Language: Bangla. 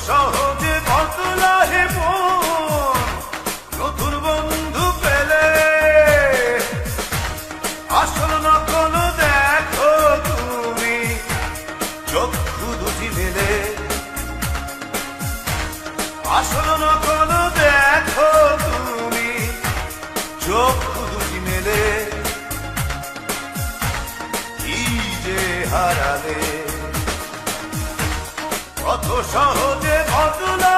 সহজে বদলা হে মন নতুন বন্ধু পেলে। আসল নকল দেখো তুমি চক্ষু দুটি মেলে। আসল নকল দেখো তুমি চক্ষু দুটি মেলে। কি যে হারালে কত সহজে বদলা